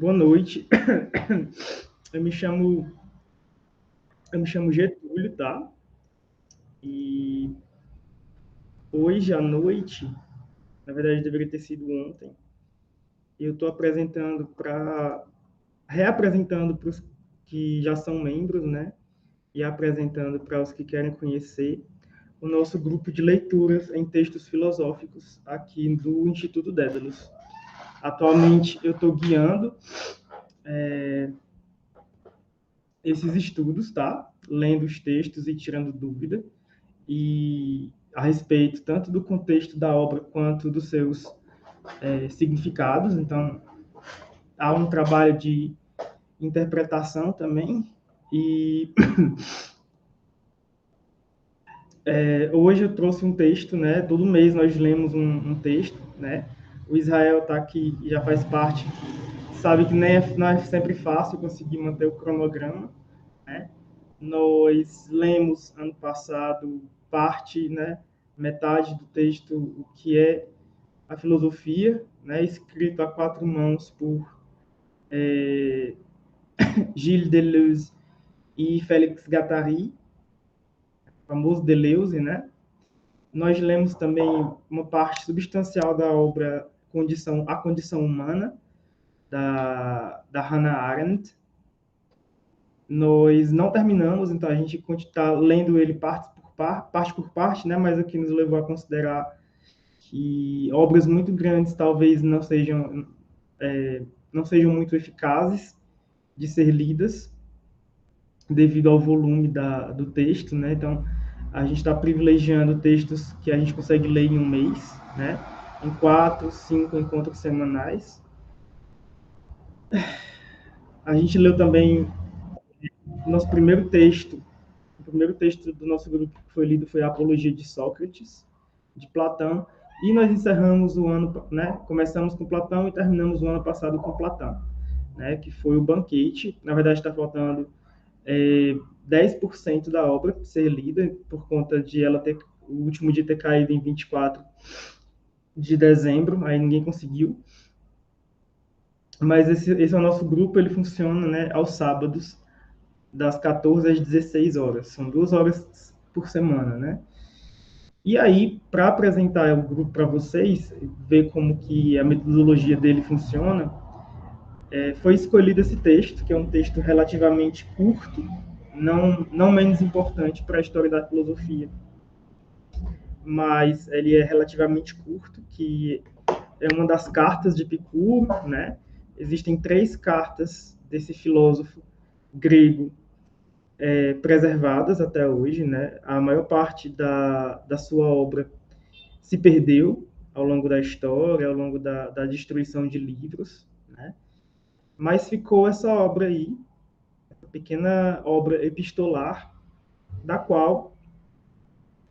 Boa noite. Eu me chamo Getúlio, tá? E hoje à noite, na verdade deveria ter sido ontem, eu estou reapresentando para os que já são membros, né? E apresentando para os que querem conhecer o nosso grupo de leituras em textos filosóficos aqui do Instituto Dédalus. Atualmente eu estou guiando esses estudos, tá? Lendo os textos e tirando dúvida, e a respeito tanto do contexto da obra quanto dos seus significados. Então, há um trabalho de interpretação também. E hoje eu trouxe um texto, né? Todo mês nós lemos um texto, né? O Israel está aqui e já faz parte, sabe que não é sempre fácil conseguir manter o cronograma, né? Nós lemos ano passado parte, né? Metade do texto, o que é a filosofia, né? Escrito a quatro mãos por Gilles Deleuze e Félix Guattari, famoso Deleuze, né? Nós lemos também uma parte substancial da obra A Condição Humana, da Hannah Arendt. Nós não terminamos, então a gente está lendo ele parte por parte, né? Mas o que nos levou a considerar que obras muito grandes talvez não sejam muito eficazes de ser lidas devido ao volume do texto, né? Então, a gente está privilegiando textos que a gente consegue ler em um mês, né? Em 4, 5 encontros semanais. A gente leu também nosso primeiro texto. O primeiro texto do nosso grupo que foi lido foi a Apologia de Sócrates, de Platão. E nós encerramos o ano, né? Começamos com Platão e terminamos o ano passado com Platão, né? Que foi o Banquete. Na verdade, está faltando 10% da obra ser lida, por conta de o último dia ter caído em 24 de dezembro, aí ninguém conseguiu. Mas esse é o nosso grupo, ele funciona, né, aos sábados, das 14 às 16 horas. São 2 horas por semana, né? E aí, para apresentar o grupo para vocês, ver como que a metodologia dele funciona, foi escolhido esse texto, que é um texto relativamente curto, não menos importante para a história da filosofia, mas ele é relativamente curto, que é uma das cartas de Epicuro, né? Existem 3 cartas desse filósofo grego preservadas até hoje, né? A maior parte da sua obra se perdeu ao longo da história, ao longo da destruição de livros, né? Mas ficou essa obra aí, uma pequena obra epistolar, da qual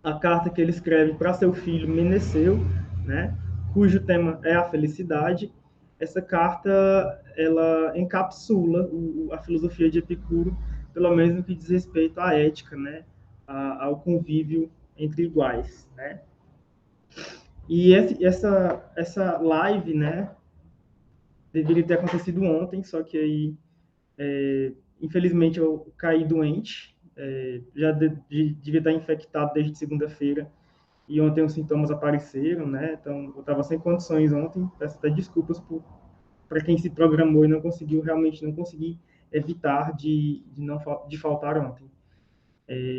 a carta que ele escreve para seu filho Meneceu, né, cujo tema é a felicidade. Essa carta ela encapsula a filosofia de Epicuro, pelo menos no que diz respeito à ética, né, ao convívio entre iguais, né. E essa live, né, deveria ter acontecido ontem, só que aí, infelizmente, eu caí doente, já devia estar infectado desde segunda-feira, e ontem os sintomas apareceram, né? Então, eu estava sem condições ontem. Peço até desculpas para quem se programou e realmente não consegui evitar de faltar ontem.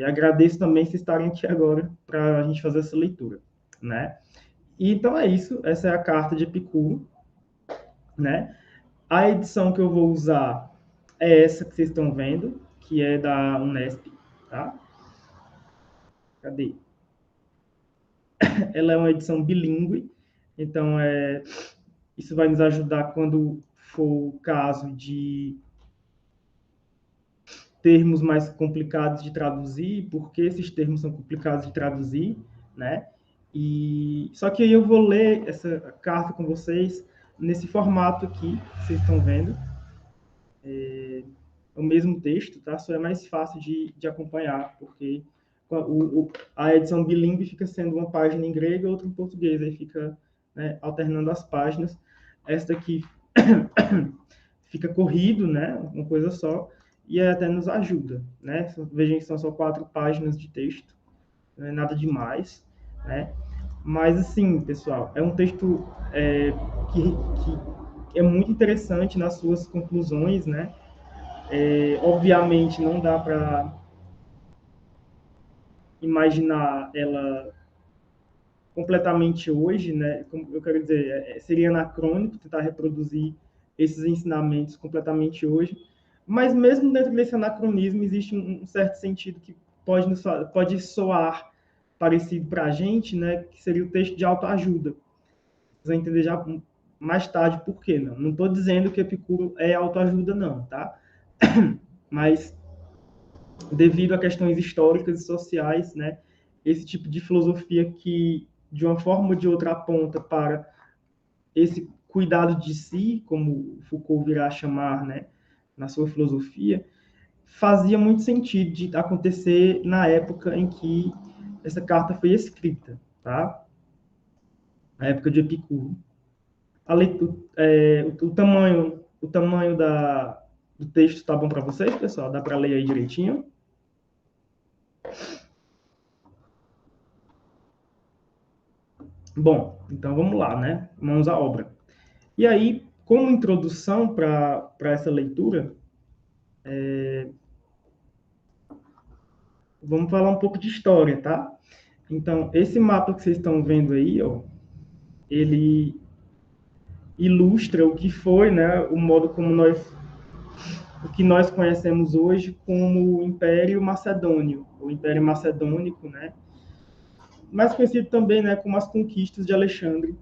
Agradeço também vocês estarem aqui agora para a gente fazer essa leitura, né? E então é isso. Essa é a carta de Epicuro, né? A edição que eu vou usar é essa que vocês estão vendo, que é da Unesp, tá? Cadê? Ela é uma edição bilíngue, então isso vai nos ajudar quando for o caso de termos mais complicados de traduzir, porque esses termos são complicados de traduzir, né? E só que aí eu vou ler essa carta com vocês nesse formato aqui, que vocês estão vendo. É o mesmo texto, tá? Só é mais fácil de acompanhar, porque a edição bilíngue fica sendo uma página em grego e outra em português, aí fica, né, alternando as páginas. Esta aqui fica corrido, né? Uma coisa só, e até nos ajuda, né? Vejam que são só 4 páginas de texto, não é nada demais, né? Mas, assim, pessoal, é um texto que é muito interessante nas suas conclusões, né? Obviamente, não dá para imaginar ela completamente hoje, né? Como eu quero dizer, seria anacrônico tentar reproduzir esses ensinamentos completamente hoje, mas mesmo dentro desse anacronismo existe um certo sentido que pode soar parecido para a gente, né? Que seria o texto de autoajuda. Vocês vão entender já mais tarde por quê, não. Não estou dizendo que Epicuro é autoajuda, não, tá? Mas devido a questões históricas e sociais, né? Esse tipo de filosofia que, de uma forma ou de outra, aponta para esse cuidado de si, como Foucault virá a chamar, né, na sua filosofia, fazia muito sentido de acontecer na época em que essa carta foi escrita, tá? Na época de Epicuro. O tamanho do texto está bom para vocês, pessoal? Dá para ler aí direitinho? Bom, então vamos lá, né? Mãos à obra. E aí, como introdução para essa leitura, vamos falar um pouco de história, tá? Então, esse mapa que vocês estão vendo aí, ó, ele ilustra o que foi, né, o modo como o que nós conhecemos hoje como o Império Macedônio, o Império Macedônico, né, mais conhecido também, né, como as conquistas de Alexandre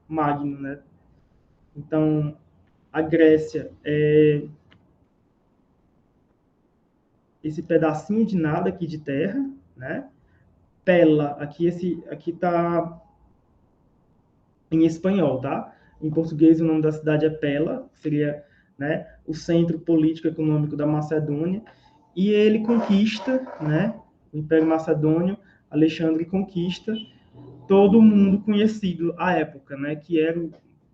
Magno, né. Então, a Grécia é esse pedacinho de nada aqui de terra, né? Pella, aqui tá em espanhol, tá? Em português o nome da cidade é Pella, que seria, né, o centro político e econômico da Macedônia, e ele conquista, né, o Império Macedônio, Alexandre conquista todo o mundo conhecido à época, né, que era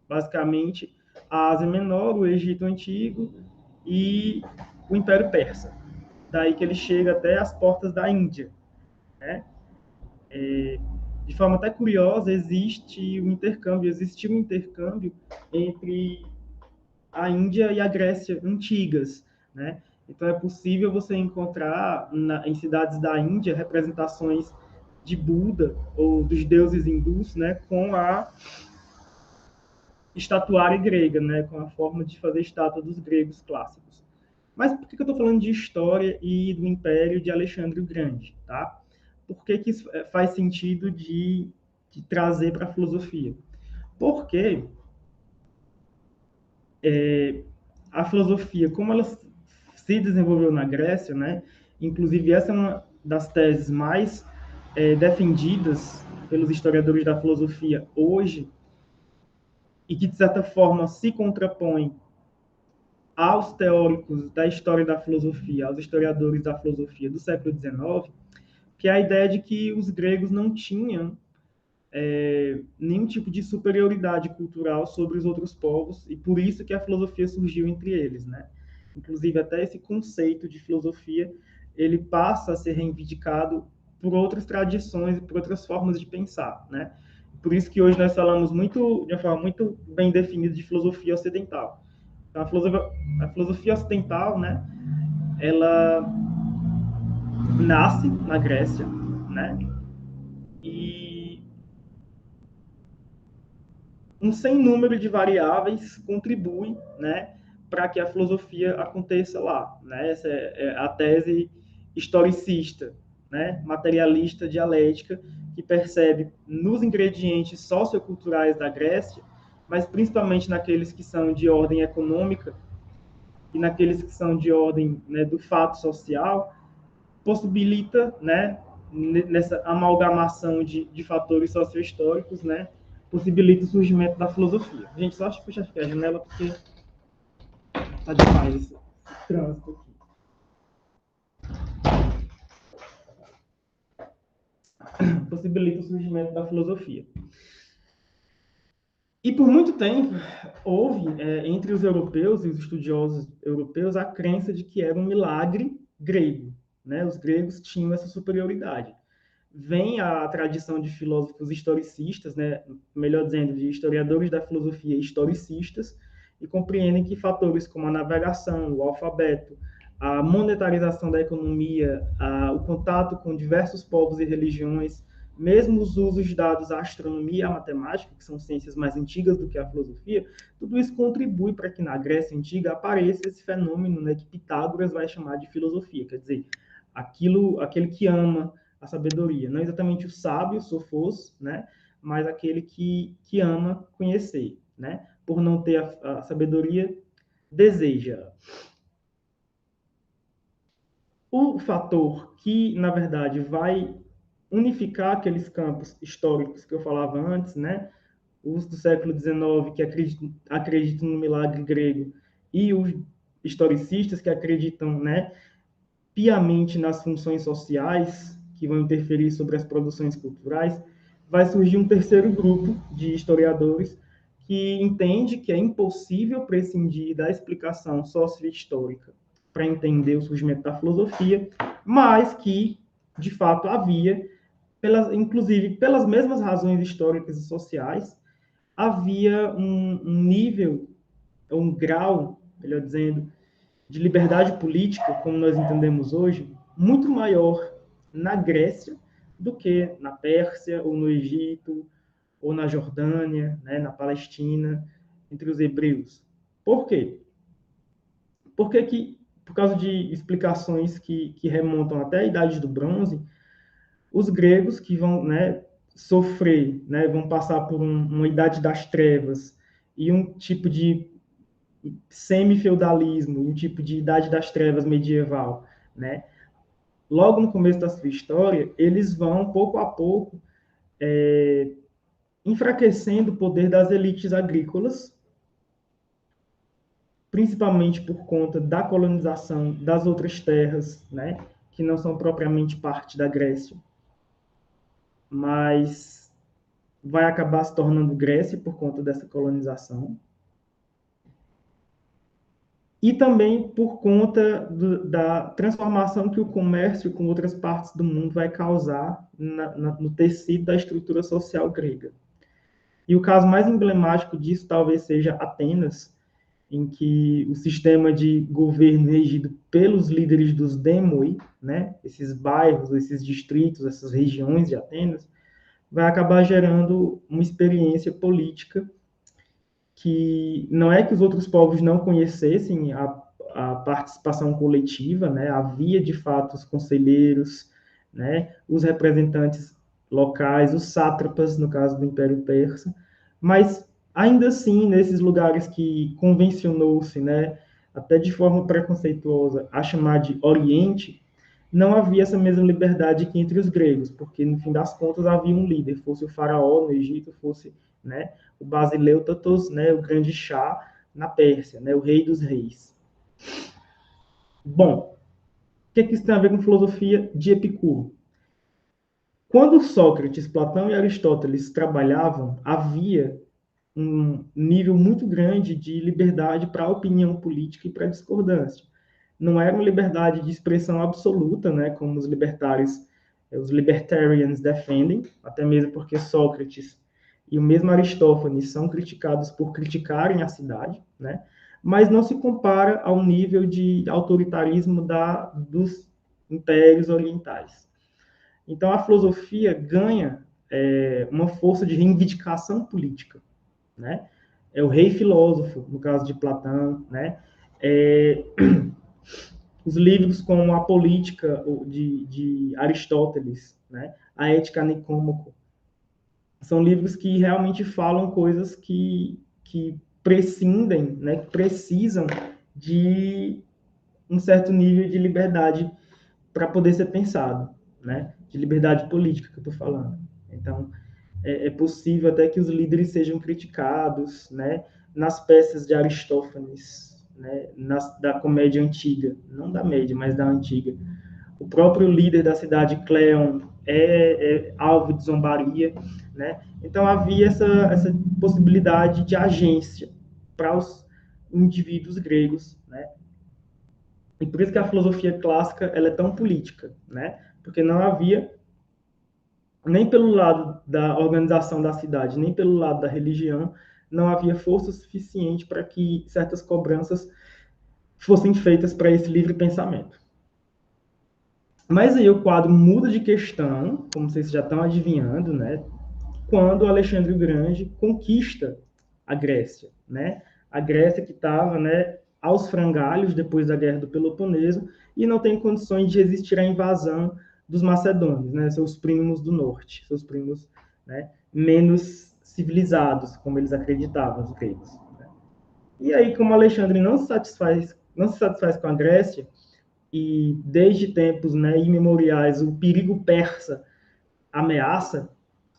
basicamente a Ásia Menor, o Egito Antigo e o Império Persa. Daí que ele chega até as portas da Índia, né? De forma até curiosa, existiu um intercâmbio entre a Índia e a Grécia antigas, né? Então é possível você encontrar em cidades da Índia representações de Buda ou dos deuses hindus, né, com a estatuária grega, né, com a forma de fazer estátua dos gregos clássicos. Mas por que eu estou falando de história e do Império de Alexandre o Grande, tá? Por que isso faz sentido de trazer para a filosofia? Porque a filosofia, como ela se desenvolveu na Grécia, né? Inclusive essa é uma das teses mais defendidas pelos historiadores da filosofia hoje e que de certa forma se contrapõe aos teóricos da história da filosofia, aos historiadores da filosofia do século XIX, que é a ideia de que os gregos não tinham nenhum tipo de superioridade cultural sobre os outros povos e por isso que a filosofia surgiu entre eles, né? Inclusive até esse conceito de filosofia ele passa a ser reivindicado por outras tradições e por outras formas de pensar, né? Por isso que hoje nós falamos muito de uma forma muito bem definida de filosofia ocidental. Então, a filosofia ocidental, né? Ela nasce na Grécia, né? E um sem número de variáveis contribui, né, para que a filosofia aconteça lá, né? Essa é a tese historicista, né, materialista dialética, que percebe nos ingredientes socioculturais da Grécia, mas principalmente naqueles que são de ordem econômica e naqueles que são de ordem, né, do fato social, possibilita, né, nessa amalgamação de fatores sociohistóricos, né, possibilita o surgimento da filosofia. Gente, só acho que puxar aqui a janela porque tá demais esse trânsito aqui. Possibilita o surgimento da filosofia. E por muito tempo houve, entre os europeus e os estudiosos europeus, a crença de que era um milagre grego, né? Os gregos tinham essa superioridade. Vem a tradição de filósofos historicistas, né? Melhor dizendo, de historiadores da filosofia historicistas, e compreendem que fatores como a navegação, o alfabeto, a monetarização da economia, o contato com diversos povos e religiões, mesmo os usos dados à astronomia e à matemática, que são ciências mais antigas do que a filosofia, tudo isso contribui para que na Grécia Antiga apareça esse fenômeno, né, que Pitágoras vai chamar de filosofia, quer dizer, aquele que ama a sabedoria, não exatamente o sábio, sofos, né, mas aquele que ama conhecer, né, por não ter a sabedoria, deseja. O fator que, na verdade, vai unificar aqueles campos históricos que eu falava antes, né? Os do século XIX que acreditam no milagre grego e os historicistas que acreditam, né, piamente nas funções sociais que vão interferir sobre as produções culturais, vai surgir um terceiro grupo de historiadores que entende que é impossível prescindir da explicação socio-histórica para entender o surgimento da filosofia, mas que, de fato, havia, inclusive pelas mesmas razões históricas e sociais, havia um nível, um grau, melhor dizendo, de liberdade política, como nós entendemos hoje, muito maior na Grécia do que na Pérsia, ou no Egito, ou na Jordânia, né, na Palestina, entre os hebreus. Por quê? Porque por causa de explicações que remontam até a Idade do Bronze, os gregos que vão, né, sofrer, né, vão passar por uma Idade das Trevas e um tipo de semi-feudalismo, um tipo de Idade das Trevas medieval, né? Logo no começo da sua história, eles vão, pouco a pouco, enfraquecendo o poder das elites agrícolas, principalmente por conta da colonização das outras terras, né, que não são propriamente parte da Grécia, mas vai acabar se tornando Grécia por conta dessa colonização. E também por conta da transformação que o comércio com outras partes do mundo vai causar no tecido da estrutura social grega. E o caso mais emblemático disso talvez seja Atenas, em que o sistema de governo regido pelos líderes dos demoi, né, esses bairros, esses distritos, essas regiões de Atenas, vai acabar gerando uma experiência política que não é que os outros povos não conhecessem a participação coletiva, né, havia de fato os conselheiros, né, os representantes locais, os sátrapas, no caso do Império Persa, mas ainda assim, nesses lugares que convencionou-se, né, até de forma preconceituosa, a chamar de Oriente, não havia essa mesma liberdade que entre os gregos, porque no fim das contas havia um líder, fosse o faraó no Egito, fosse, né, o Basileutatos, né, o grande Shah na Pérsia, né, o rei dos reis. Bom, o que isso tem a ver com filosofia de Epicuro? Quando Sócrates, Platão e Aristóteles trabalhavam, havia um nível muito grande de liberdade para a opinião política e para a discordância. Não era uma liberdade de expressão absoluta, né, como os libertários, os libertarians defendem, até mesmo porque Sócrates e o mesmo Aristófanes são criticados por criticarem a cidade, né, mas não se compara ao nível de autoritarismo dos impérios orientais. Então, a filosofia ganha uma força de reivindicação política, né? É o rei filósofo, no caso de Platão, né? Os livros como A Política, de Aristóteles, né? A Ética Nicômaco, são livros que realmente falam coisas que prescindem, né? Que precisam de um certo nível de liberdade para poder ser pensado, né? De liberdade política que eu estou falando. Então, é possível até que os líderes sejam criticados, né? Nas peças de Aristófanes, né? Da comédia antiga, não da média, mas da antiga. O próprio líder da cidade, Cleon, é alvo de zombaria, né? Então havia essa possibilidade de agência para os indivíduos gregos, né? E por isso que a filosofia clássica ela é tão política, né? Porque não havia nem pelo lado da organização da cidade, nem pelo lado da religião, não havia força suficiente para que certas cobranças fossem feitas para esse livre pensamento. Mas aí o quadro muda de questão, como vocês já estão adivinhando, né? Quando Alexandre o Grande conquista a Grécia, né? A Grécia que estava, né, aos frangalhos depois da Guerra do Peloponeso e não tem condições de resistir à invasão dos macedônios, né? Seus primos do norte, seus primos, né, menos civilizados, como eles acreditavam, os gregos. Né? E aí, como Alexandre não se satisfaz com a Grécia e desde tempos, né, imemoriais o perigo persa ameaça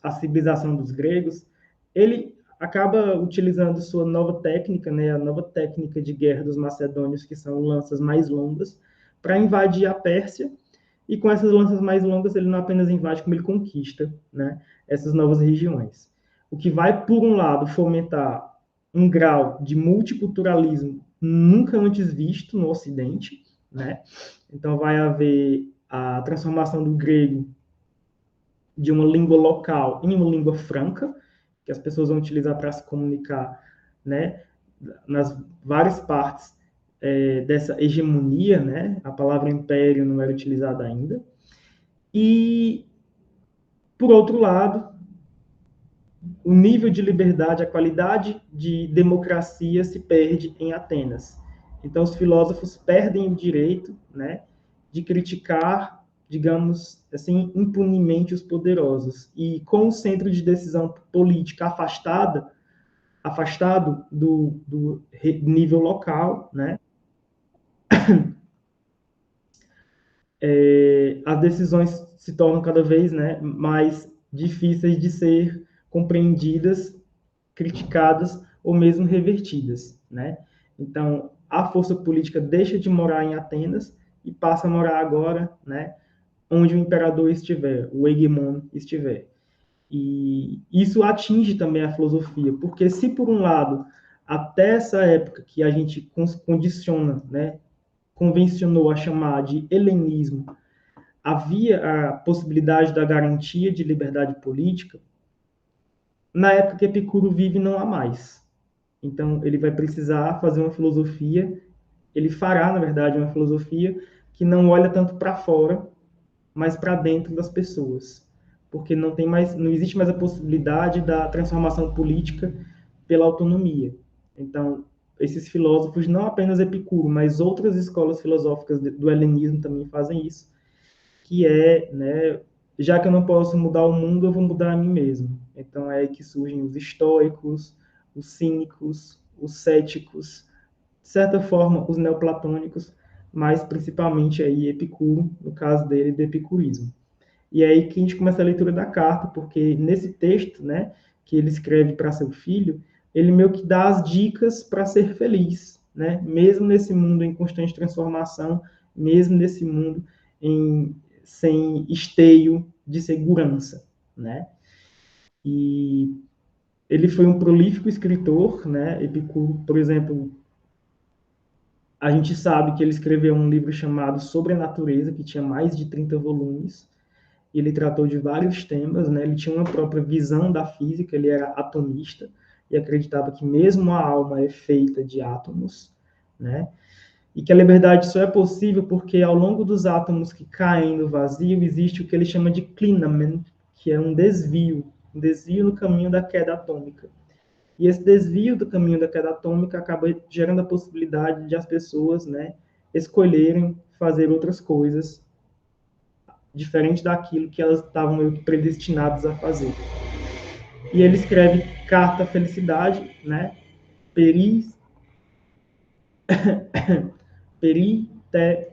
a civilização dos gregos, ele acaba utilizando sua nova técnica, né, a nova técnica de guerra dos macedônios, que são lanças mais longas, para invadir a Pérsia, e com essas lanças mais longas ele não apenas invade, como ele conquista, né, essas novas regiões. O que vai, por um lado, fomentar um grau de multiculturalismo nunca antes visto no Ocidente, né? Então vai haver a transformação do grego de uma língua local em uma língua franca, que as pessoas vão utilizar para se comunicar, né, nas várias partes dessa hegemonia, né? A palavra império não era utilizada ainda. E, por outro lado, o nível de liberdade, a qualidade de democracia se perde em Atenas. Então, os filósofos perdem o direito, né, de criticar, digamos assim, impunemente os poderosos. E com o centro de decisão política afastado do nível local, né, as decisões se tornam cada vez, né, mais difíceis de ser compreendidas, criticadas ou mesmo revertidas, né? Então, a força política deixa de morar em Atenas e passa a morar agora, né, onde o imperador estiver, o hegemon estiver. E isso atinge também a filosofia, porque se por um lado, até essa época que a gente condiciona, né, convencionou a chamar de helenismo, havia a possibilidade da garantia de liberdade política, na época que Epicuro vive não há mais. Então, ele vai precisar fazer uma filosofia, ele fará, na verdade, uma filosofia que não olha tanto para fora, mas para dentro das pessoas. Porque não existe mais a possibilidade da transformação política pela autonomia. Então, esses filósofos, não apenas Epicuro, mas outras escolas filosóficas do helenismo também fazem isso, que é, né, já que eu não posso mudar o mundo, eu vou mudar a mim mesmo. Então é aí que surgem os estoicos, os cínicos, os céticos, de certa forma os neoplatônicos, mas principalmente aí Epicuro, no caso dele, do epicurismo. E é aí que a gente começa a leitura da carta, porque nesse texto, né, que ele escreve para seu filho, ele meio que dá as dicas para ser feliz, né? Mesmo nesse mundo em constante transformação, mesmo nesse mundo sem esteio de segurança, né? E ele foi um prolífico escritor, né? Epicuro, por exemplo, a gente sabe que ele escreveu um livro chamado Sobre a Natureza, que tinha mais de 30 volumes. Ele tratou de vários temas, né? Ele tinha uma própria visão da física, ele era atomista e acreditava que mesmo a alma é feita de átomos, né? E que a liberdade só é possível porque ao longo dos átomos que caem no vazio existe o que ele chama de clinamen, que é um desvio no caminho da queda atômica. E esse desvio do caminho da queda atômica acaba gerando a possibilidade de as pessoas, né, escolherem fazer outras coisas diferente daquilo que elas estavam meio que predestinadas a fazer. E ele escreve Carta à Felicidade, né, Peris, Perite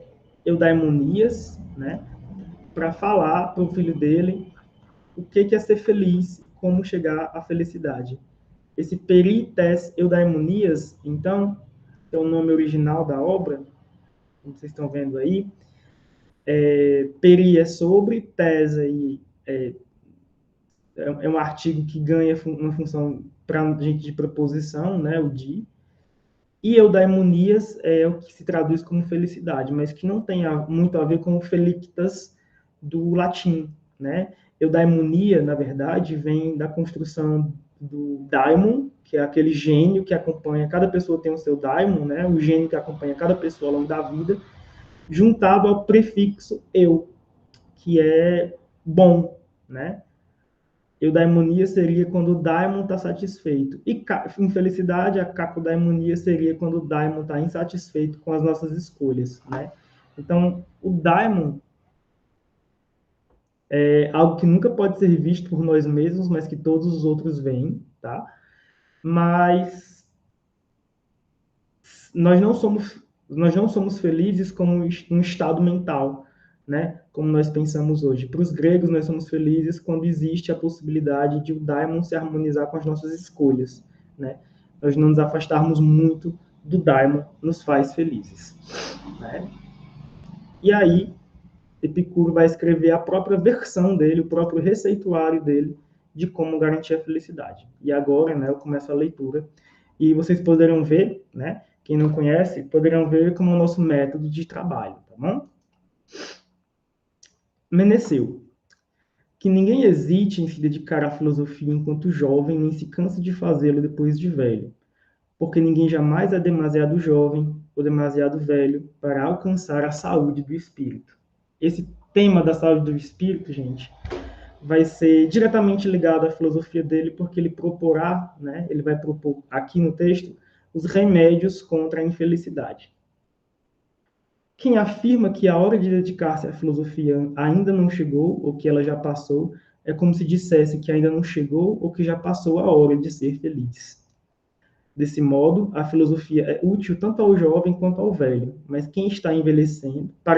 Eudaimonias, né, para falar para o filho dele o que é ser feliz, como chegar à felicidade. Esse Perites Eudaimonias, então, é o nome original da obra, como vocês estão vendo aí. Peri é sobre, tes e é um artigo que ganha uma função para a gente de preposição, né, o de, e eudaimonias é o que se traduz como felicidade, mas que não tem muito a ver com o felictas do latim, né? Eudaimonia, na verdade, vem da construção do daimon, que é aquele gênio que acompanha, cada pessoa tem o seu daimon, né? O gênio que acompanha cada pessoa ao longo da vida, juntado ao prefixo eu, que é bom, né? Eudaimonia seria quando o daimon está satisfeito. E infelicidade, a cacodaimonia seria quando o daimon está insatisfeito com as nossas escolhas, né? Então, o daimon é algo que nunca pode ser visto por nós mesmos, mas que todos os outros veem, tá? Mas nós não somos felizes como um estado mental, né? Como nós pensamos hoje. Para os gregos, nós somos felizes quando existe a possibilidade de o daimon se harmonizar com as nossas escolhas, né? Nós não nos afastarmos muito do daimon nos faz felizes, né? E aí, Epicuro vai escrever a própria versão dele, o próprio receituário dele de como garantir a felicidade. E agora, né, eu começo a leitura e vocês poderão ver, né, quem não conhece, poderão ver como é o nosso método de trabalho, tá bom? Meneceu. Que ninguém hesite em se dedicar à filosofia enquanto jovem, nem se canse de fazê-lo depois de velho, porque ninguém jamais é demasiado jovem ou demasiado velho para alcançar a saúde do espírito. Esse tema da saúde do espírito, gente, vai ser diretamente ligado à filosofia dele, porque ele proporá, né, ele vai propor aqui no texto, os remédios contra a infelicidade. Quem afirma que a hora de dedicar-se à filosofia ainda não chegou, ou que ela já passou, é como se dissesse que ainda não chegou ou que já passou a hora de ser feliz. Desse modo, a filosofia é útil tanto ao jovem quanto ao velho, mas para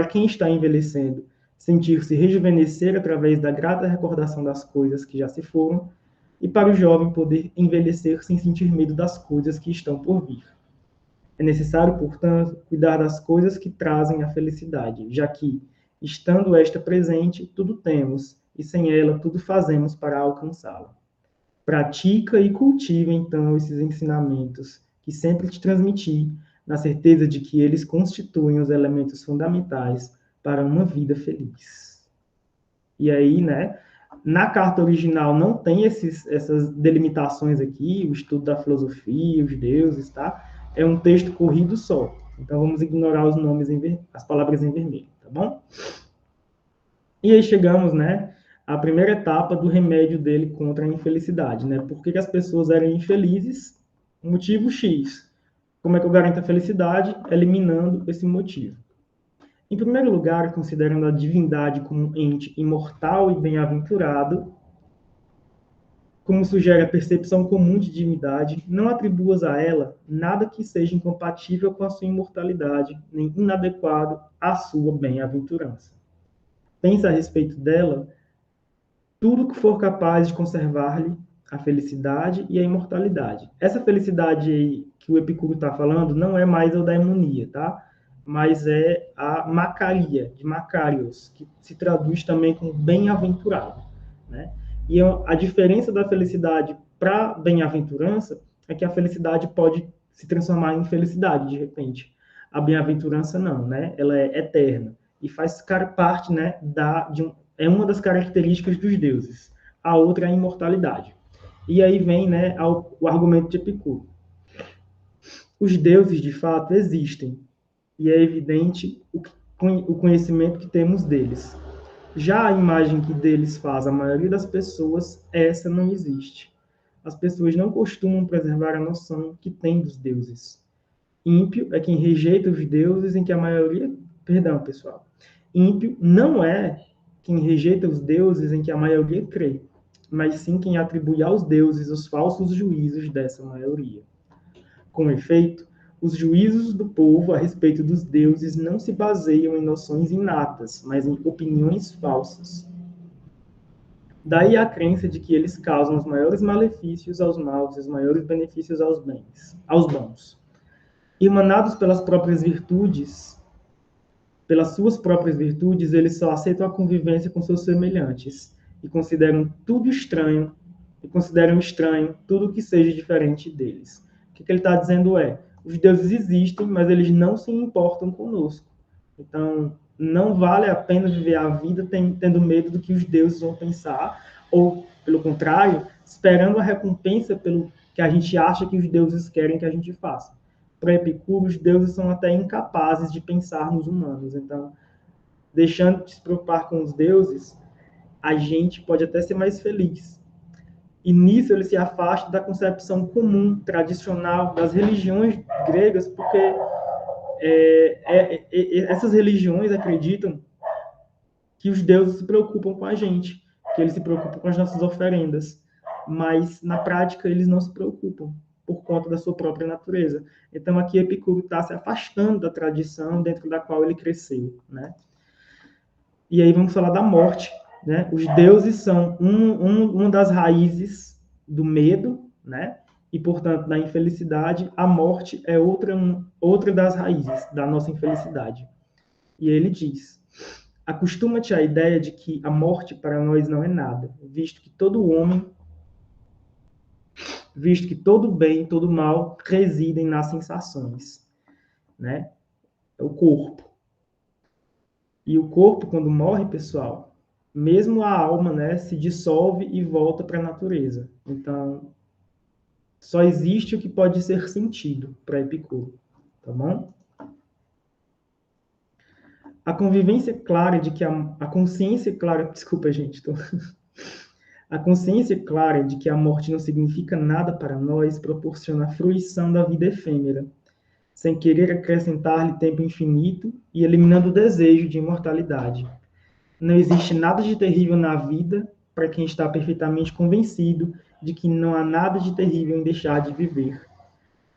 quem está envelhecendo, sentir-se rejuvenescer através da grata recordação das coisas que já se foram, e para o jovem poder envelhecer sem sentir medo das coisas que estão por vir. É necessário, portanto, cuidar das coisas que trazem a felicidade, já que, estando esta presente, tudo temos, e sem ela tudo fazemos para alcançá-la. Pratica e cultiva, então, esses ensinamentos que sempre te transmiti, na certeza de que eles constituem os elementos fundamentais para uma vida feliz. E aí, né, na carta original não tem essas delimitações aqui, o estudo da filosofia, os deuses, tá? É um texto corrido só. Então vamos ignorar os nomes, as palavras em vermelho, tá bom? E aí chegamos, né, à primeira etapa do remédio dele contra a infelicidade, né? Por que as pessoas eram infelizes? Motivo X. Como é que eu garanto a felicidade? Eliminando esse motivo. Em primeiro lugar, considerando a divindade como um ente imortal e bem-aventurado, como sugere a percepção comum de divindade, não atribuas a ela nada que seja incompatível com a sua imortalidade, nem inadequado à sua bem-aventurança. Pensa a respeito dela tudo que for capaz de conservar-lhe a felicidade e a imortalidade. Essa felicidade aí que o Epicuro está falando não é mais a eudaimonia, tá? Mas é a macaria, de Macarios, que se traduz também como bem-aventurado, né? E a diferença da felicidade para bem-aventurança é que a felicidade pode se transformar em felicidade, de repente. A bem-aventurança não, né? Ela é eterna e faz parte, né, é uma das características dos deuses. A outra é a imortalidade. E aí vem, né, o argumento de Epicuro. Os deuses, de fato, existem, e é evidente o conhecimento que temos deles. Já a imagem que deles faz a maioria das pessoas, essa não existe. As pessoas não costumam preservar a noção que têm dos deuses. Ímpio é quem rejeita os deuses em que a maioria... Perdão, pessoal. Ímpio não é quem rejeita os deuses em que a maioria crê, mas sim quem atribui aos deuses os falsos juízos dessa maioria. Com efeito, os juízos do povo a respeito dos deuses não se baseiam em noções inatas, mas em opiniões falsas. Daí a crença de que eles causam os maiores malefícios aos maus e os maiores benefícios aos bons. Emanados pelas suas próprias virtudes, eles só aceitam a convivência com seus semelhantes. e consideram tudo estranho, e consideram estranho tudo que seja diferente deles. O que ele está dizendo é, os deuses existem, mas eles não se importam conosco. Então, não vale a pena viver a vida tendo medo do que os deuses vão pensar, ou, pelo contrário, esperando a recompensa pelo que a gente acha que os deuses querem que a gente faça. Para Epicuro, os deuses são até incapazes de pensar nos humanos. Então, deixando de se preocupar com os deuses, a gente pode até ser mais feliz. E nisso ele se afasta da concepção comum, tradicional, das religiões gregas, porque essas religiões acreditam que os deuses se preocupam com a gente, que eles se preocupam com as nossas oferendas, mas na prática eles não se preocupam por conta da sua própria natureza. Então aqui Epicuro está se afastando da tradição dentro da qual ele cresceu, né? E aí vamos falar da morte, né? Os deuses são uma das raízes do medo, né? E, portanto, da infelicidade. A morte é outra das raízes da nossa infelicidade. E ele diz, acostuma-te à ideia de que a morte para nós não é nada, visto que todo bem, todo mal residem nas sensações, né? É o corpo. E o corpo, quando morre, pessoal, mesmo a alma, né, se dissolve e volta para a natureza. Então, só existe o que pode ser sentido para Epicuro, tá bom? A convivência clara de que a consciência clara, desculpa, gente, a consciência clara de que a morte não significa nada para nós proporciona a fruição da vida efêmera, sem querer acrescentar-lhe tempo infinito e eliminando o desejo de imortalidade. Não existe nada de terrível na vida para quem está perfeitamente convencido de que não há nada de terrível em deixar de viver.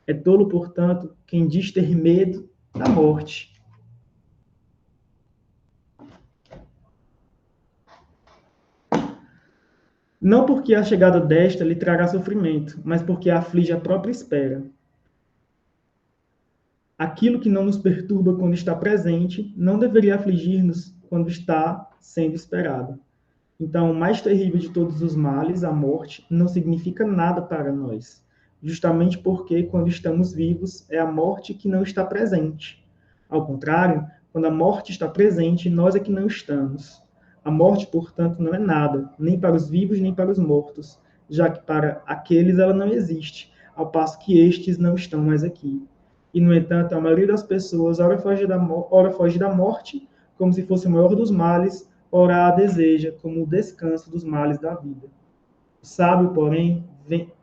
É tolo, portanto, quem diz ter medo da morte. Não porque a chegada desta lhe trará sofrimento, mas porque aflige a própria espera. Aquilo que não nos perturba quando está presente, não deveria afligir-nos quando está sendo esperado. Então, o mais terrível de todos os males, a morte, não significa nada para nós, justamente porque, quando estamos vivos, é a morte que não está presente. Ao contrário, quando a morte está presente, nós é que não estamos. A morte, portanto, não é nada, nem para os vivos, nem para os mortos, já que para aqueles ela não existe, ao passo que estes não estão mais aqui. E, no entanto, a maioria das pessoas ora foge da morte, como se fosse o maior dos males, ora a deseja como o descanso dos males da vida. O sábio, porém,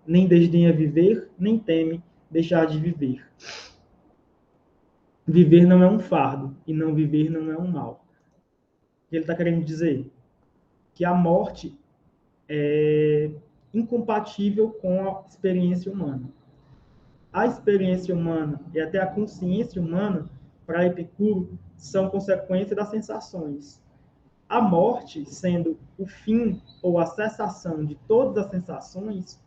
nem desdenha viver, nem teme deixar de viver. Viver não é um fardo, e não viver não é um mal. O que ele está querendo dizer? Que a morte é incompatível com a experiência humana. A experiência humana e até a consciência humana, para Epicuro, são consequência das sensações. A morte, sendo o fim ou a cessação de todas as sensações,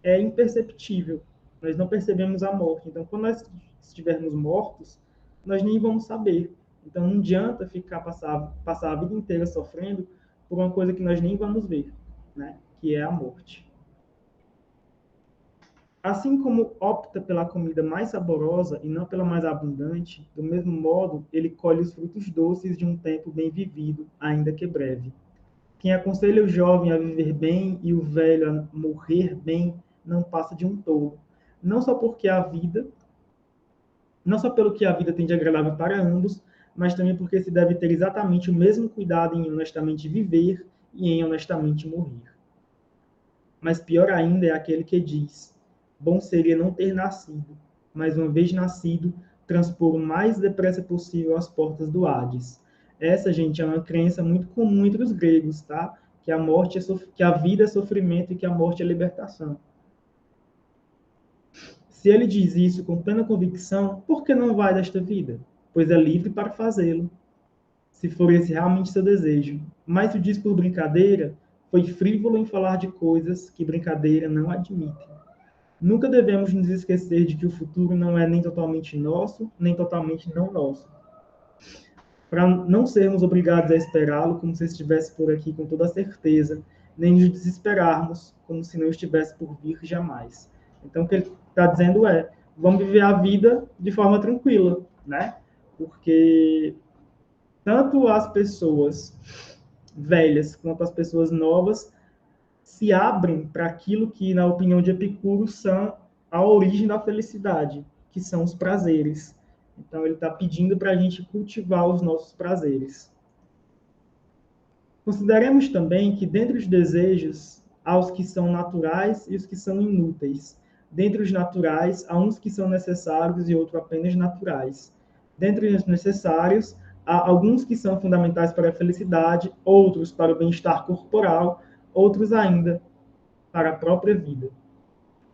é imperceptível. Nós não percebemos a morte. Então, quando nós estivermos mortos, nós nem vamos saber. Então, não adianta passar a vida inteira sofrendo por uma coisa que nós nem vamos ver, né? Que é a morte. Assim como opta pela comida mais saborosa e não pela mais abundante, do mesmo modo, ele colhe os frutos doces de um tempo bem vivido, ainda que breve. Quem aconselha o jovem a viver bem e o velho a morrer bem, não passa de um tolo. Não só porque a vida, não só pelo que a vida tem de agradável para ambos, mas também porque se deve ter exatamente o mesmo cuidado em honestamente viver e em honestamente morrer. Mas pior ainda é aquele que diz: bom seria não ter nascido, mas uma vez nascido, transpor o mais depressa possível as portas do Hades. Essa, gente, é uma crença muito comum entre os gregos, tá? Que a morte que a vida é sofrimento e que a morte é libertação. Se ele diz isso com plena convicção, por que não vai desta vida? Pois é livre para fazê-lo, se for esse realmente seu desejo. Mas se o diz por brincadeira, foi frívolo em falar de coisas que brincadeira não admite. Nunca devemos nos esquecer de que o futuro não é nem totalmente nosso, nem totalmente não nosso. para não sermos obrigados a esperá-lo como se estivesse por aqui com toda a certeza, nem nos desesperarmos como se não estivesse por vir jamais. Então, o que ele está dizendo é, vamos viver a vida de forma tranquila, né? Porque tanto as pessoas velhas quanto as pessoas novas se abrem para aquilo que, na opinião de Epicuro, são a origem da felicidade, que são os prazeres. Então, ele está pedindo para a gente cultivar os nossos prazeres. Consideremos também que, dentre os desejos, há os que são naturais e os que são inúteis. Dentre os naturais, há uns que são necessários e outros apenas naturais. Dentre os necessários, há alguns que são fundamentais para a felicidade, outros para o bem-estar corporal, outros ainda para a própria vida.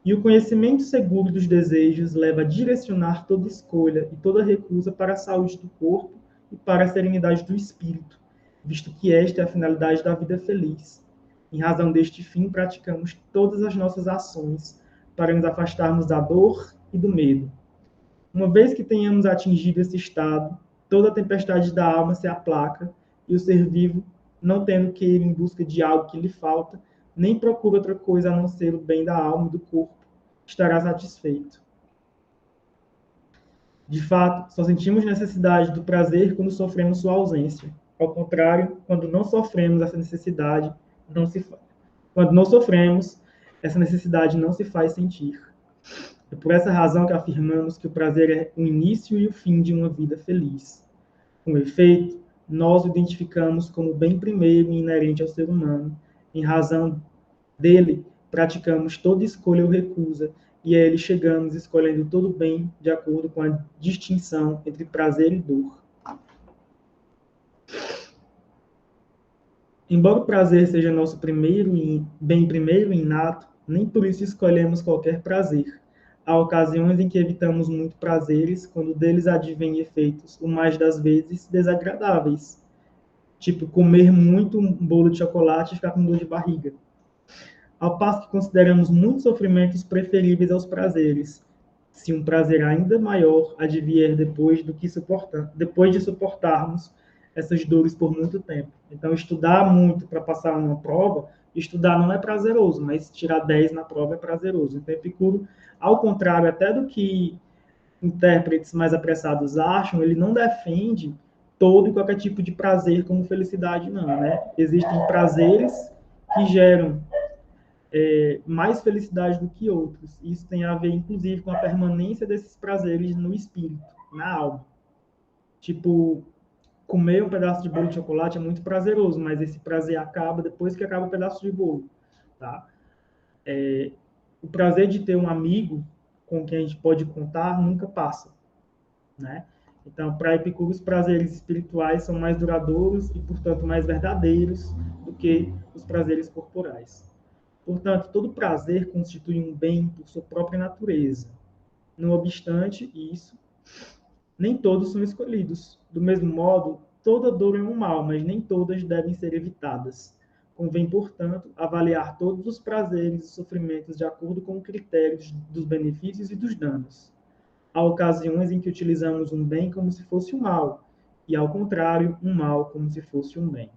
E o conhecimento seguro dos desejos leva a direcionar toda escolha e toda recusa para a saúde do corpo e para a serenidade do espírito, visto que esta é a finalidade da vida feliz. Em razão deste fim, praticamos todas as nossas ações para nos afastarmos da dor e do medo. Uma vez que tenhamos atingido esse estado, toda a tempestade da alma se aplaca e o ser vivo, não tendo que ir em busca de algo que lhe falta, nem procura outra coisa a não ser o bem da alma e do corpo, estará satisfeito. De fato, só sentimos necessidade do prazer quando sofremos sua ausência. Ao contrário, quando não sofremos essa necessidade, quando não sofremos, essa necessidade não se faz sentir. É por essa razão que afirmamos que o prazer é o início e o fim de uma vida feliz. Com efeito, nós o identificamos como o bem primeiro e inerente ao ser humano. Em razão dele, praticamos toda escolha ou recusa, e a ele chegamos escolhendo todo o bem de acordo com a distinção entre prazer e dor. Embora o prazer seja nosso bem primeiro e inato, nem por isso escolhemos qualquer prazer. Há ocasiões em que evitamos muito prazeres, quando deles advêm efeitos, o mais das vezes, desagradáveis. Tipo, comer muito um bolo de chocolate e ficar com dor de barriga. Ao passo que consideramos muitos sofrimentos preferíveis aos prazeres, se um prazer ainda maior advier depois de suportarmos essas dores por muito tempo. Então, estudar muito para passar uma prova, estudar não é prazeroso, mas tirar 10 na prova é prazeroso. Então, Epicuro, ao contrário até do que intérpretes mais apressados acham, ele não defende todo e qualquer tipo de prazer como felicidade, não, né? Existem prazeres que geram mais felicidade do que outros. Isso tem a ver, inclusive, com a permanência desses prazeres no espírito, na alma. Tipo, comer um pedaço de bolo de chocolate é muito prazeroso, mas esse prazer acaba depois que acaba o pedaço de bolo, tá? O prazer de ter um amigo com quem a gente pode contar nunca passa, né? Então, para Epicuro, os prazeres espirituais são mais duradouros e, portanto, mais verdadeiros do que os prazeres corporais. Portanto, todo prazer constitui um bem por sua própria natureza. Não obstante isso, nem todos são escolhidos. Do mesmo modo, toda dor é um mal, mas nem todas devem ser evitadas. Convém, portanto, avaliar todos os prazeres e sofrimentos de acordo com critérios dos benefícios e dos danos. Há ocasiões em que utilizamos um bem como se fosse um mal, e, ao contrário, um mal como se fosse um bem.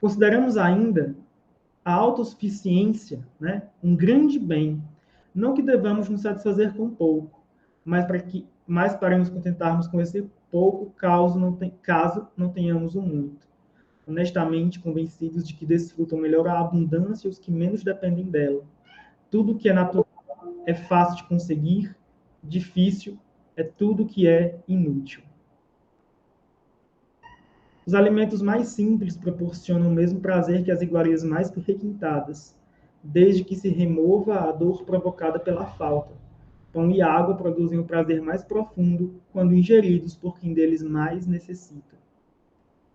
Consideramos ainda a autossuficiência, né, um grande bem. Não que devamos nos satisfazer com pouco, mas para nos contentarmos com esse pouco, caso não tenhamos o muito. Honestamente convencidos de que desfrutam melhor a abundância os que menos dependem dela. Tudo que é natural é fácil de conseguir, difícil é tudo que é inútil. Os alimentos mais simples proporcionam o mesmo prazer que as iguarias mais requintadas, desde que se remova a dor provocada pela falta. Pão e água produzem o prazer mais profundo quando ingeridos por quem deles mais necessita.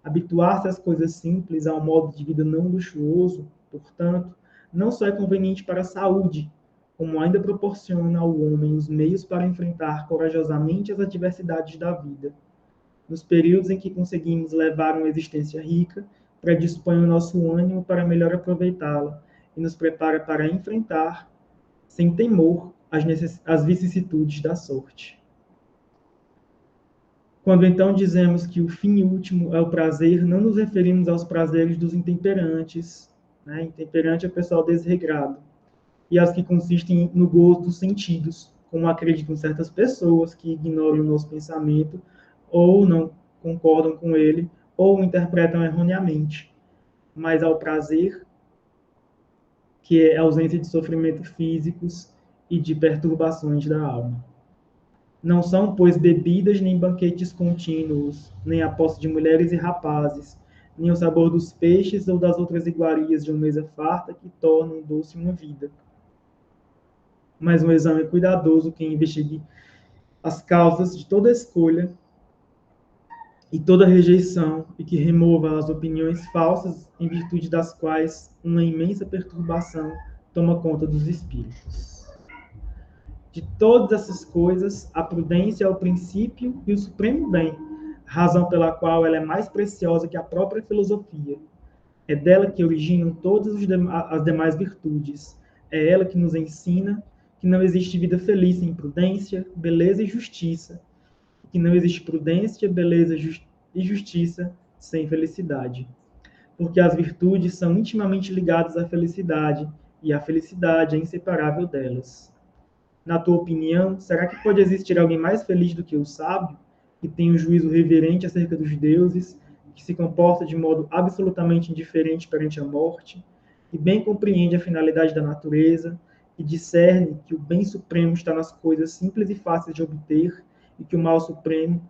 Habituar-se às coisas simples, ao modo de vida não luxuoso, portanto, não só é conveniente para a saúde, como ainda proporciona ao homem os meios para enfrentar corajosamente as adversidades da vida. Nos períodos em que conseguimos levar uma existência rica, predispõe o nosso ânimo para melhor aproveitá-la e nos prepara para enfrentar, sem temor, as vicissitudes da sorte. Quando então dizemos que o fim último é o prazer, não nos referimos aos prazeres dos intemperantes, né? Intemperante é o pessoal desregrado, e aos que consistem no gozo dos sentidos, como acreditam certas pessoas que ignoram o nosso pensamento, ou não concordam com ele, ou o interpretam erroneamente, mas ao prazer, que é a ausência de sofrimentos físicos e de perturbações da alma. Não são, pois, bebidas nem banquetes contínuos, nem a posse de mulheres e rapazes, nem o sabor dos peixes ou das outras iguarias de uma mesa farta que tornam doce uma vida. Mas um exame cuidadoso que investigue as causas de toda escolha e toda rejeição e que remova as opiniões falsas em virtude das quais uma imensa perturbação toma conta dos espíritos. De todas essas coisas, a prudência é o princípio e o supremo bem, razão pela qual ela é mais preciosa que a própria filosofia. É dela que originam todas as demais virtudes. É ela que nos ensina que não existe vida feliz sem prudência, beleza e justiça, que não existe prudência, beleza e justiça sem felicidade. Porque as virtudes são intimamente ligadas à felicidade, e a felicidade é inseparável delas. Na tua opinião, será que pode existir alguém mais feliz do que o sábio, que tem um juízo reverente acerca dos deuses, que se comporta de modo absolutamente indiferente perante a morte, e bem compreende a finalidade da natureza, e discerne que o bem supremo está nas coisas simples e fáceis de obter, e que o mal supremo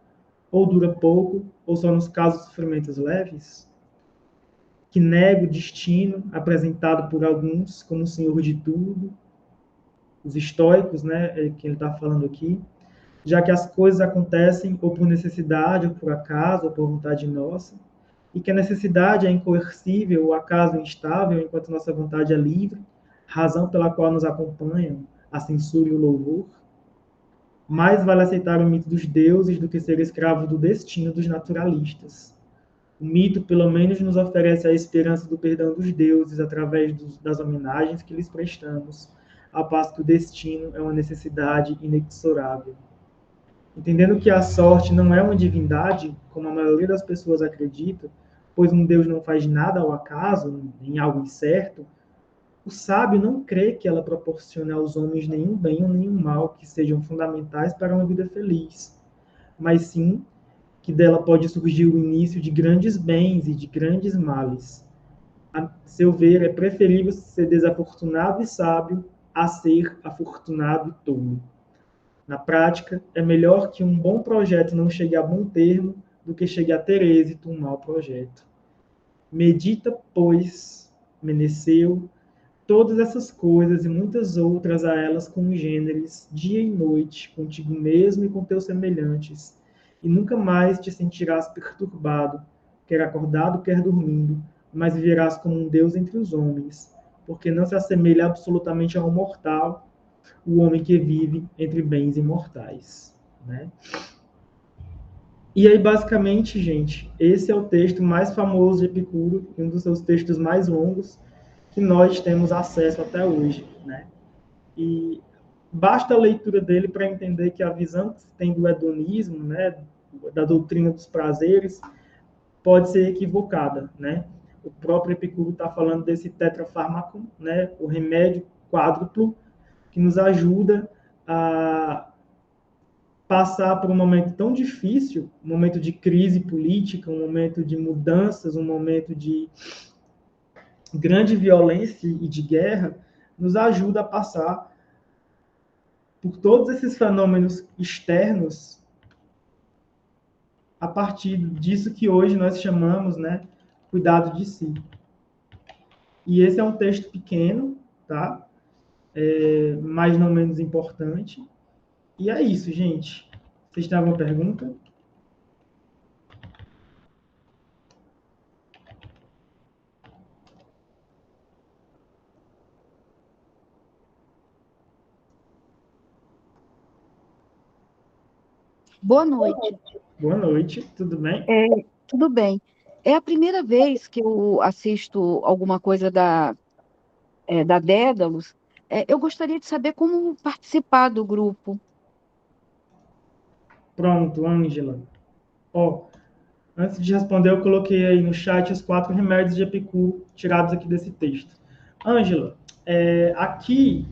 ou dura pouco, ou só nos casos de sofrimentos leves? Que nega o destino apresentado por alguns como o senhor de tudo, os estoicos, né, que ele está falando aqui, já que as coisas acontecem ou por necessidade, ou por acaso, ou por vontade nossa, e que a necessidade é incoercível, o acaso instável, enquanto nossa vontade é livre, razão pela qual nos acompanham a censura e o louvor. Mais vale aceitar o mito dos deuses do que ser escravo do destino dos naturalistas. O mito, pelo menos, nos oferece a esperança do perdão dos deuses através das homenagens que lhes prestamos, ao passo que o destino é uma necessidade inexorável. Entendendo que a sorte não é uma divindade, como a maioria das pessoas acredita, pois um Deus não faz nada ao acaso, em algo incerto, o sábio não crê que ela proporcione aos homens nenhum bem ou nenhum mal que sejam fundamentais para uma vida feliz, mas sim que dela pode surgir o início de grandes bens e de grandes males. A seu ver, é preferível ser desafortunado e sábio a ser afortunado e tolo. Na prática, é melhor que um bom projeto não chegue a bom termo do que chegue a ter êxito um mau projeto. Medita, pois, Meneceu, todas essas coisas e muitas outras a elas congêneres, dia e noite, contigo mesmo e com teus semelhantes, e nunca mais te sentirás perturbado, quer acordado, quer dormindo, mas viverás como um Deus entre os homens, porque não se assemelha absolutamente ao mortal, o homem que vive entre bens imortais, né? E aí, basicamente, gente, esse é o texto mais famoso de Epicuro, um dos seus textos mais longos, que nós temos acesso até hoje, né? E basta a leitura dele para entender que a visão que se tem do hedonismo, né, da doutrina dos prazeres, pode ser equivocada, né? O próprio Epicuro está falando desse tetrafármaco, né, o remédio quádruplo, que nos ajuda a passar por um momento tão difícil, um momento de crise política, um momento de mudanças, um momento de grande violência e de guerra, nos ajuda a passar por todos esses fenômenos externos a partir disso que hoje nós chamamos, né, cuidado de si. E esse é um texto pequeno, tá? Mas não menos importante. E é isso, gente. Vocês têm alguma pergunta? Boa noite. Boa noite, tudo bem? Tudo bem. É a primeira vez que eu assisto alguma coisa da Dédalus. Eu gostaria de saber como participar do grupo. Pronto, Ângela. Ó, antes de responder, eu coloquei aí no chat os 4 remédios de Epicuro tirados aqui desse texto. Ângela, aqui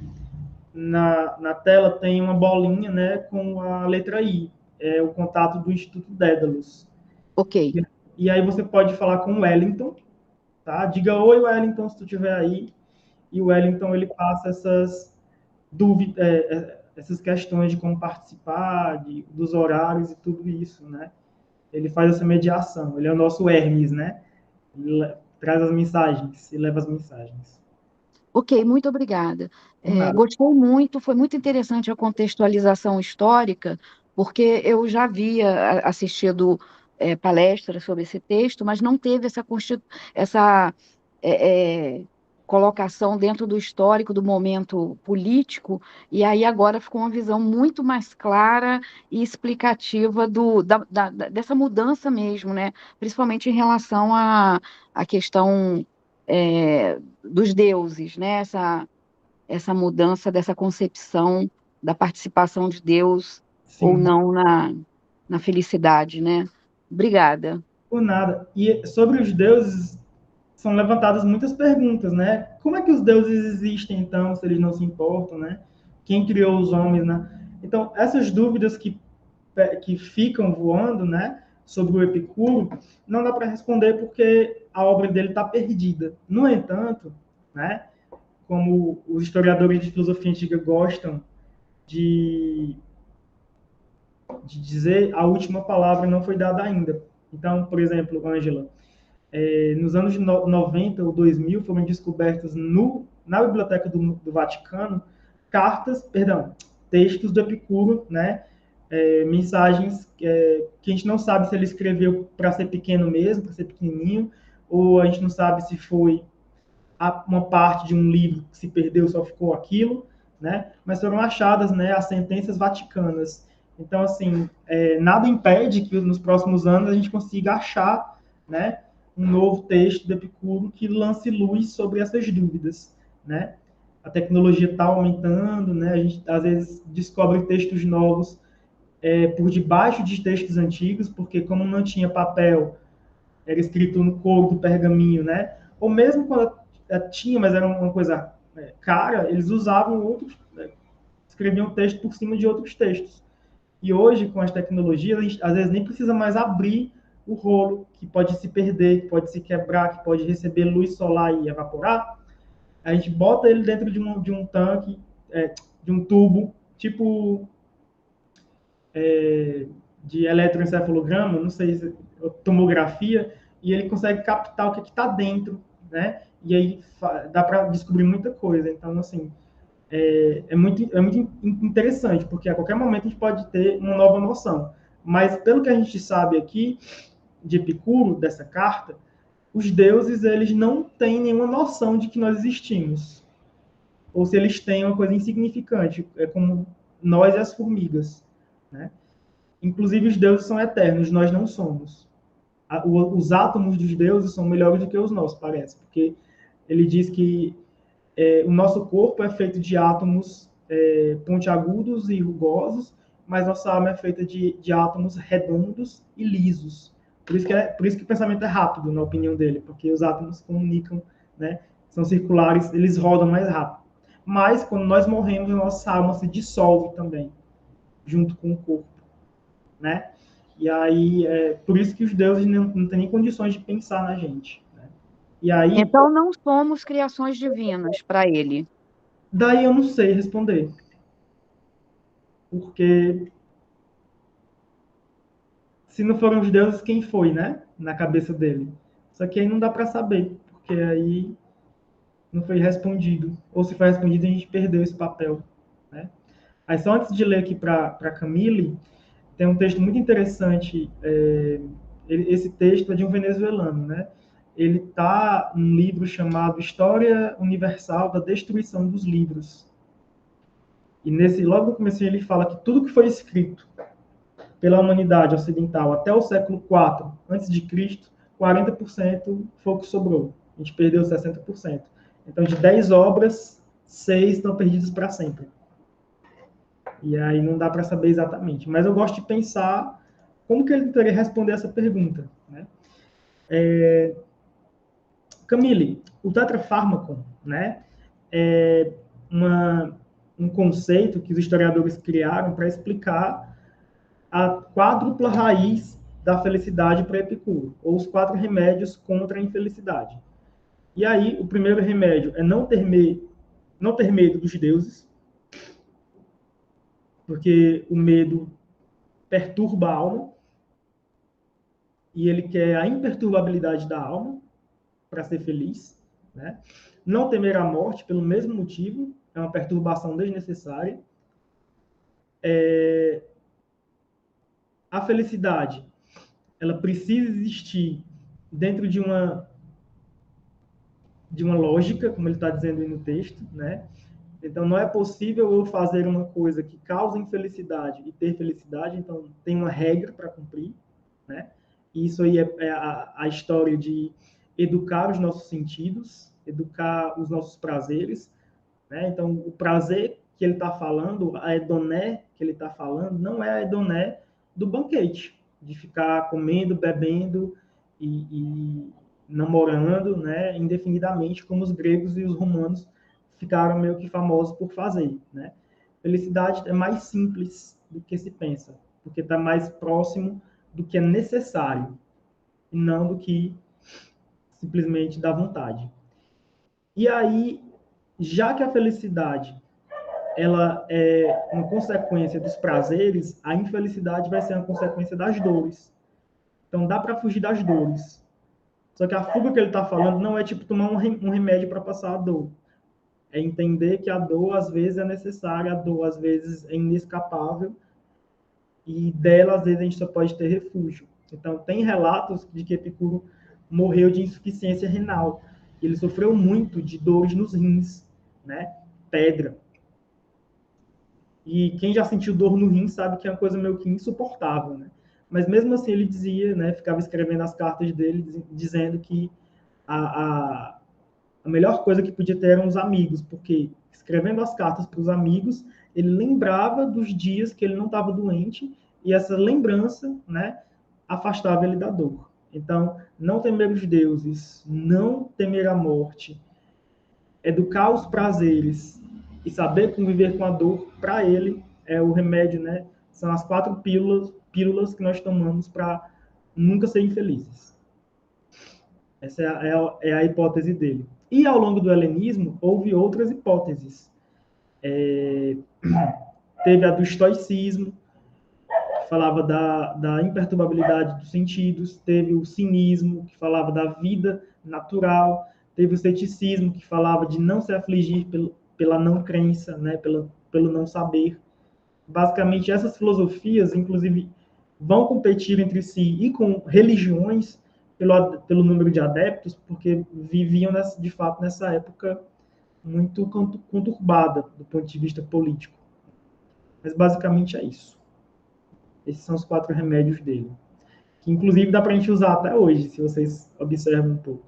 na tela tem uma bolinha, né, com a letra I, é o contato do Instituto Dédalus. Ok. E aí você pode falar com o Wellington, tá? Diga oi, Wellington, se tu estiver aí. E o Wellington, ele passa essas dúvidas, essas questões de como participar, dos horários e tudo isso, né? Ele faz essa mediação. Ele é o nosso Hermes, né? Ele traz as mensagens e leva as mensagens. Ok, muito obrigada. Por nada. Gostei muito, foi muito interessante a contextualização histórica, porque eu já havia assistido palestras sobre esse texto, mas não teve essa é, é, colocação dentro do histórico do momento político, e aí agora ficou uma visão muito mais clara e explicativa dessa mudança mesmo, né? Principalmente em relação à questão dos deuses, né? Essa mudança dessa concepção da participação de Deus ou Sim, não na felicidade, né? Obrigada. por nada. E sobre os deuses, são levantadas muitas perguntas, né? Como é que os deuses existem, então, se eles não se importam, né? Quem criou os homens, né? Então, essas dúvidas que ficam voando, né, sobre o Epicuro, não dá para responder porque a obra dele está perdida. No entanto, né, como os historiadores de filosofia antiga gostam de, de dizer, a última palavra não foi dada ainda. Então, por exemplo, Ângela, nos anos 90 ou 2000 foram descobertas na Biblioteca do Vaticano textos do Epicuro, né? Mensagens que a gente não sabe se ele escreveu para ser pequeno mesmo, para ser pequenininho, ou a gente não sabe se foi uma parte de um livro que se perdeu, só ficou aquilo, né? Mas foram achadas, né, as sentenças vaticanas. Então, assim, nada impede que nos próximos anos a gente consiga achar, né, um novo texto do Epicuro que lance luz sobre essas dúvidas, né? A tecnologia está aumentando, né? A gente às vezes descobre textos novos por debaixo de textos antigos, porque como não tinha papel, era escrito no couro do pergaminho, né? Ou mesmo quando tinha, mas era uma coisa cara, eles usavam outros, escreviam texto por cima de outros textos. E hoje, com as tecnologias, a gente às vezes nem precisa mais abrir o rolo, que pode se perder, que pode se quebrar, que pode receber luz solar e evaporar. A gente bota ele dentro de um tanque, de um tubo, tipo de eletroencefalograma, não sei se tomografia, e ele consegue captar o que está dentro, né? E aí dá para descobrir muita coisa. Então, assim, é muito interessante, porque a qualquer momento a gente pode ter uma nova noção. Mas, pelo que a gente sabe aqui, de Epicuro, dessa carta, os deuses, eles não têm nenhuma noção de que nós existimos. Ou se eles têm uma coisa insignificante, é como nós e as formigas, né? Inclusive, os deuses são eternos, nós não somos. Os átomos dos deuses são melhores do que os nossos, parece, porque ele diz que o nosso corpo é feito de átomos pontiagudos e rugosos, mas nossa alma é feita de átomos redondos e lisos. Por isso que o pensamento é rápido, na opinião dele, porque os átomos comunicam, né? São circulares, eles rodam mais rápido. Mas, quando nós morremos, a nossa alma se dissolve também, junto com o corpo, né? E aí, por isso que os deuses não têm nem condições de pensar na gente, né? E aí, Então, não somos criações divinas para ele. daí eu não sei responder, porque se não foram os deuses, quem foi, né? Na cabeça dele. Só que aí não dá para saber, porque aí não foi respondido. Ou se foi respondido, a gente perdeu esse papel, né? Aí só antes de ler aqui para Camille, tem um texto muito interessante. Esse texto é de um venezuelano, né? Ele está num livro chamado História Universal da Destruição dos Livros. E logo no começo ele fala que tudo que foi escrito pela humanidade ocidental até o século IV antes de Cristo, 40% foi o que sobrou. A gente perdeu 60%. Então, de 10 obras, 6 estão perdidas para sempre. E aí não dá para saber exatamente. Mas eu gosto de pensar como que ele tentaria responder essa pergunta, né? Camille, o tetrafármaco, né, é um conceito que os historiadores criaram para explicar a quádrupla raiz da felicidade para Epicuro, ou os 4 remédios contra a infelicidade. E aí, o primeiro remédio é não ter medo dos deuses, porque o medo perturba a alma, e ele quer a imperturbabilidade da alma para ser feliz, né? Não temer a morte pelo mesmo motivo, é uma perturbação desnecessária. A felicidade, ela precisa existir dentro de uma lógica, como ele está dizendo aí no texto, né? Então, não é possível eu fazer uma coisa que causa infelicidade e ter felicidade, então tem uma regra para cumprir, né? E isso aí é a história de educar os nossos sentidos, educar os nossos prazeres, né? Então, o prazer que ele está falando, a hedoné que ele está falando, não é a hedoné do banquete, de ficar comendo, bebendo e namorando, né, indefinidamente, como os gregos e os romanos ficaram meio que famosos por fazer, né? Felicidade é mais simples do que se pensa, porque está mais próximo do que é necessário, e não do que simplesmente dá vontade. E aí, já que a felicidade ela é uma consequência dos prazeres, a infelicidade vai ser uma consequência das dores. Então dá para fugir das dores. Só que a fuga que ele está falando não é tipo tomar um remédio para passar a dor. É entender que a dor às vezes é necessária, a dor às vezes é inescapável e dela às vezes a gente só pode ter refúgio. Então tem relatos de que Epicuro morreu de insuficiência renal. Ele sofreu muito de dores nos rins, né? Pedra. E quem já sentiu dor no rim sabe que é uma coisa meio que insuportável, né? Mas mesmo assim ele dizia, né, ficava escrevendo as cartas dele, dizendo que a, a melhor coisa que podia ter eram os amigos, porque escrevendo as cartas para os amigos, ele lembrava dos dias que ele não estava doente, e essa lembrança, né, afastava ele da dor. Então, não temer os deuses, não temer a morte, educar os prazeres e saber conviver com a dor, para ele, é o remédio, né? São as 4 pílulas que nós tomamos para nunca ser infelizes. Essa é a hipótese dele. E ao longo do helenismo, houve outras hipóteses. Teve a do estoicismo, que falava da imperturbabilidade dos sentidos. Teve o cinismo, que falava da vida natural. Teve o ceticismo, que falava de não se afligir pela não crença, né? pelo não saber. Basicamente, essas filosofias, inclusive, vão competir entre si e com religiões pelo número de adeptos, porque viviam, de fato, nessa época muito conturbada do ponto de vista político. Mas, basicamente, é isso. Esses são os 4 remédios dele. Que, inclusive, dá para a gente usar até hoje, se vocês observam um pouco.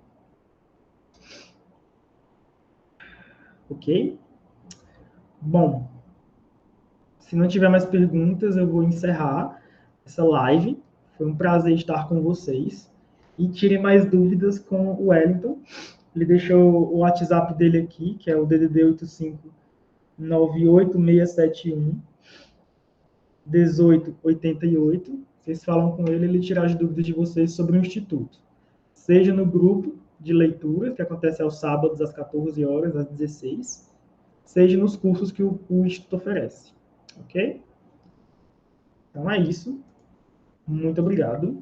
Ok? Bom, se não tiver mais perguntas, eu vou encerrar essa live. Foi um prazer estar com vocês. E tirem mais dúvidas com o Wellington. Ele deixou o WhatsApp dele aqui, que é o DDD 8598671 1888. Vocês falam com ele, ele tira as dúvidas de vocês sobre o Instituto. Seja no grupo de leitura, que acontece aos sábados, às 14 horas, às 16, seja nos cursos que o Instituto oferece. Ok? Então é isso. Muito obrigado.